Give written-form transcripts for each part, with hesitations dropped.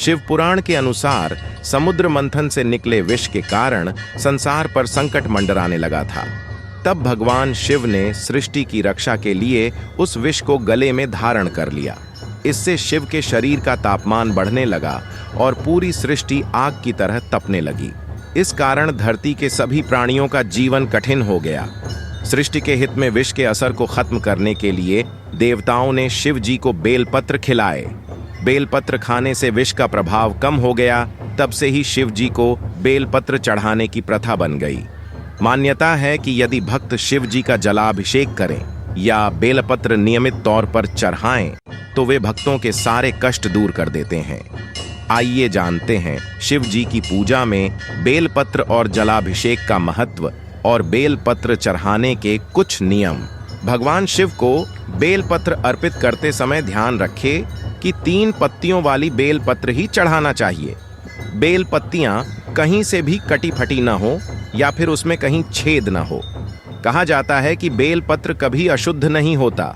शिव पुराण के अनुसार समुद्र मंथन से निकले विष के कारण संसार पर संकट मंडराने लगा था। तब भगवान शिव ने सृष्टि की रक्षा के लिए उस विष को गले में धारण कर लिया। इससे शिव के शरीर का तापमान बढ़ने लगा और पूरी सृष्टि आग की तरह तपने लगी। इस कारण धरती के सभी प्राणियों का जीवन कठिन हो गया। सृष्टि के हित में विष के असर को खत्म करने के लिए देवताओं ने शिव जी को बेलपत्र खिलाए। बेलपत्र खाने से विष का प्रभाव कम हो गया। तब से ही शिव जी को बेलपत्र चढ़ाने की प्रथा बन गई। मान्यता है कि यदि भक्त शिव जी का जलाभिषेक करें या बेलपत्र नियमित तौर पर चढ़ाएं तो वे भक्तों के सारे कष्ट दूर कर देते हैं। आइए जानते हैं शिव जी की पूजा में बेलपत्र और जलाभिषेक का महत्व और बेलपत्र चढ़ाने के कुछ नियम। भगवान शिव को बेलपत्र अर्पित करते समय ध्यान रखें कि 3 पत्तियों वाली बेलपत्र ही चढ़ाना चाहिए। बेल पत्तियां कहीं से भी कटी फटी ना हो या फिर उसमें कहीं छेद ना हो। कहा जाता है कि बेलपत्र कभी अशुद्ध नहीं होता,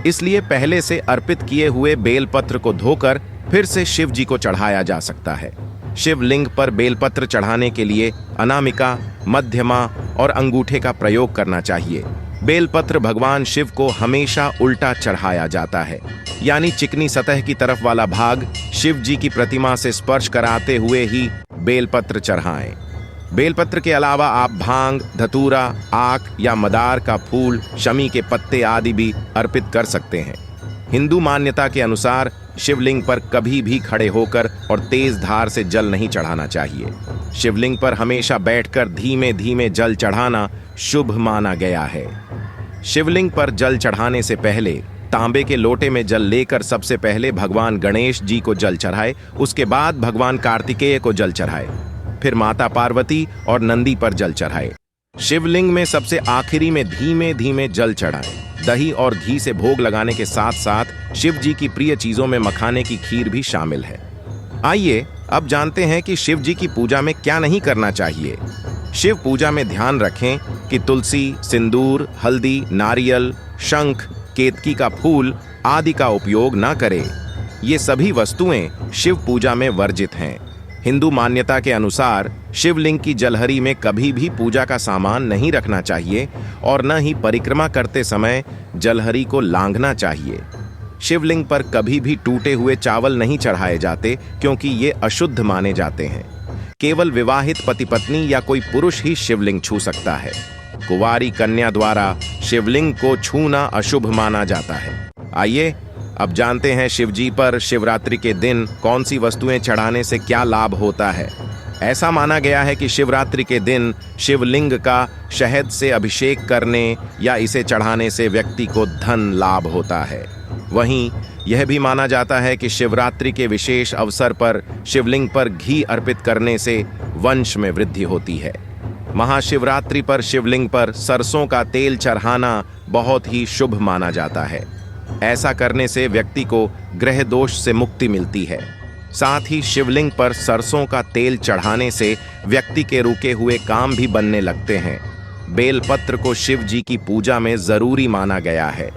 इसलिए पहले से अर्पित किए हुए बेलपत्र को धोकर फिर से शिव जी को चढ़ाया जा सकता है। शिवलिंग पर बेलपत्र चढ़ाने के लिए अनामिका, मध्यमा और अंगूठे का प्रयोग करना चाहिए। बेलपत्र भगवान शिव को हमेशा उल्टा चढ़ाया जाता है, यानी चिकनी सतह की तरफ वाला भाग शिव जी की प्रतिमा से स्पर्श कराते हुए ही बेलपत्र चढ़ाएं। बेलपत्र के अलावा आप भांग, धतूरा, आक या मदार का फूल, शमी के पत्ते आदि भी अर्पित कर सकते हैं। हिंदू मान्यता के अनुसार शिवलिंग पर कभी भी खड़े होकर और तेज धार से जल नहीं चढ़ाना चाहिए। शिवलिंग पर हमेशा बैठकर धीमे धीमे जल चढ़ाना शुभ माना गया है। शिवलिंग पर जल चढ़ाने से पहले तांबे के लोटे में जल लेकर सबसे पहले भगवान गणेश जी को जल चढ़ाए, उसके बाद भगवान कार्तिकेय को जल चढ़ाए, फिर माता पार्वती और नंदी पर जल चढ़ाए। शिवलिंग में सबसे आखिरी में धीमे धीमे जल चढ़ाएं। दही और घी से भोग लगाने के साथ साथ शिव जी की प्रिय चीजों में मखाने की खीर भी शामिल है। आइए अब जानते हैं कि शिव जी की पूजा में क्या नहीं करना चाहिए। शिव पूजा में ध्यान रखें कि तुलसी, सिंदूर, हल्दी, नारियल, शंख, केतकी का फूल आदि का उपयोग न करें। ये सभी वस्तुएं शिव पूजा में वर्जित हैं। हिंदू मान्यता के अनुसार शिवलिंग की जलहरी में कभी भी पूजा का सामान नहीं रखना चाहिए और न ही परिक्रमा करते समय जलहरी को लांघना चाहिए। शिवलिंग पर कभी भी टूटे हुए चावल नहीं चढ़ाए जाते क्योंकि ये अशुद्ध माने जाते हैं। केवल विवाहित पति पत्नी या कोई पुरुष ही शिवलिंग छू सकता है। कुंवारी कन्या द्वारा शिवलिंग को छूना अशुभ माना जाता है। आइए अब जानते हैं शिव जी पर शिवरात्रि के दिन कौन सी वस्तुएं चढ़ाने से क्या लाभ होता है। ऐसा माना गया है कि शिवरात्रि के दिन शिवलिंग का शहद से अभिषेक करने या इसे चढ़ाने से व्यक्ति को धन लाभ होता है। वहीं यह भी माना जाता है कि शिवरात्रि के विशेष अवसर पर शिवलिंग पर घी अर्पित करने से वंश में वृद्धि होती है। महाशिवरात्रि पर शिवलिंग पर सरसों का तेल चढ़ाना बहुत ही शुभ माना जाता है। ऐसा करने से व्यक्ति को ग्रह दोष से मुक्ति मिलती है। साथ ही शिवलिंग पर सरसों का तेल चढ़ाने से व्यक्ति के रुके हुए काम भी बनने लगते हैं। बेलपत्र को शिव जी की पूजा में जरूरी माना गया है।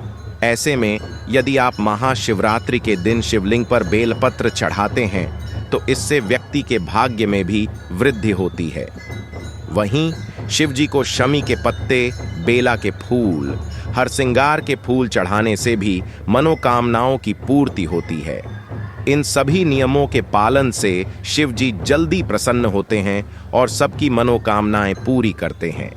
ऐसे में यदि आप महाशिवरात्रि के दिन शिवलिंग पर बेलपत्र चढ़ाते हैं तो इससे व्यक्ति के भाग्य में भी वृद्धि होती है। वहीं शिव जी को शमी के पत्ते, बेला के फूल, हरसिंगार के फूल चढ़ाने से भी मनोकामनाओं की पूर्ति होती है। इन सभी नियमों के पालन से शिव जी जल्दी प्रसन्न होते हैं और सबकी मनोकामनाएं पूरी करते हैं।